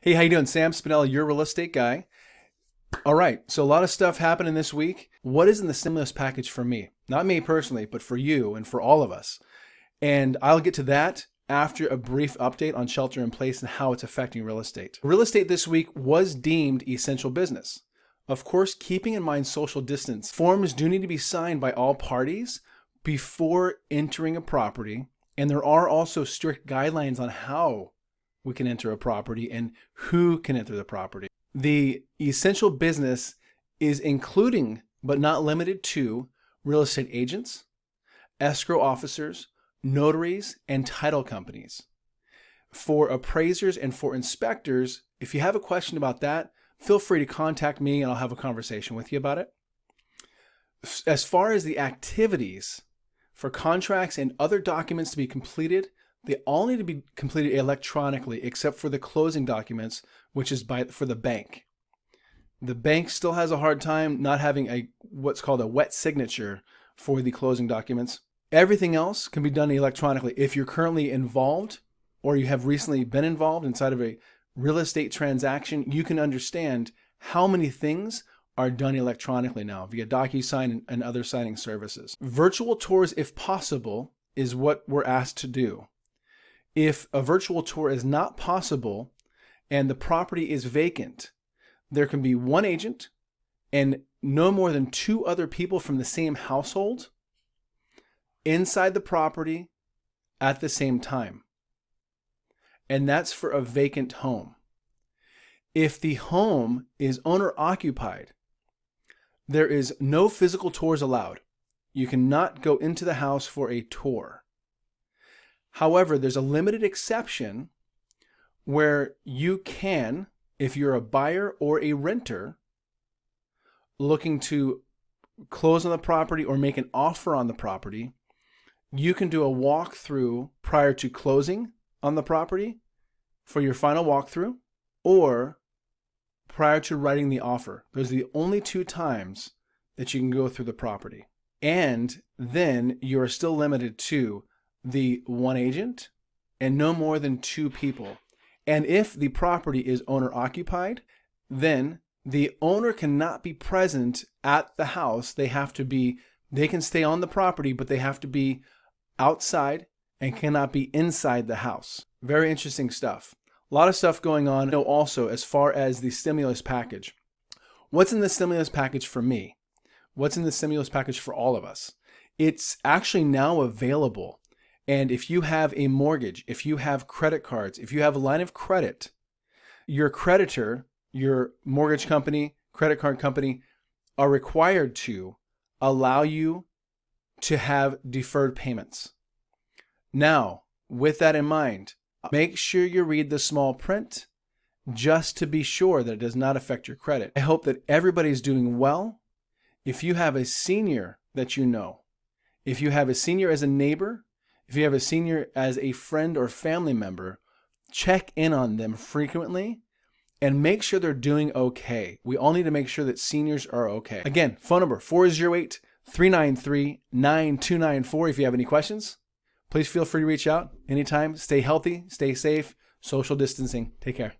Hey, how you doing? Sam Spinella, your real estate guy. All right, so a lot of stuff happening this week. What is in the stimulus package for me? Not me personally, but for you and for all of us. And I'll get to that after a brief update on shelter in place and how it's affecting real estate. Real estate this week was deemed essential business. Of course, keeping in mind social distance, forms do need to be signed by all parties before entering a property. And there are also strict guidelines on how we can enter a property and who can enter the property. The essential business is including, but not limited to, real estate agents, escrow officers, notaries, and title companies. For appraisers and for inspectors, if you have a question about that, feel free to contact me and I'll have a conversation with you about it. As far as the activities for contracts and other documents to be completed, they all need to be completed electronically except for the closing documents, which is for the bank. The bank still has a hard time not having what's called a wet signature for the closing documents. Everything else can be done electronically. If you're currently involved or you have recently been involved inside of a real estate transaction, you can understand how many things are done electronically now via DocuSign and other signing services. Virtual tours, if possible, is what we're asked to do. If a virtual tour is not possible and the property is vacant, there can be one agent and no more than two other people from the same household inside the property at the same time. And that's for a vacant home. If the home is owner occupied, there is no physical tours allowed. You cannot go into the house for a tour. However, there's a limited exception where you can, if you're a buyer or a renter looking to close on the property or make an offer on the property, you can do a walkthrough prior to closing on the property for your final walkthrough or prior to writing the offer. Those are the only two times that you can go through the property. And then you're still limited to the one agent and no more than two people. And if the property is owner occupied, then the owner cannot be present at the house. They can stay on the property, but they have to be outside and cannot be inside the house. Very interesting stuff. A lot of stuff going on. Also, as far as the stimulus package, what's in the stimulus package for me? What's in the stimulus package for all of us? It's actually now available. And if you have a mortgage, if you have credit cards, if you have a line of credit, your creditor, your mortgage company, credit card company are required to allow you to have deferred payments. Now, with that in mind, make sure you read the small print just to be sure that it does not affect your credit. I hope that everybody's doing well. If you have a senior that you know, if you have a senior as a neighbor, if you have a senior as a friend or family member, check in on them frequently and make sure they're doing okay. We all need to make sure that seniors are okay. Again, phone number 408-393-9294. If you have any questions, please feel free to reach out anytime. Stay healthy, stay safe, social distancing. Take care.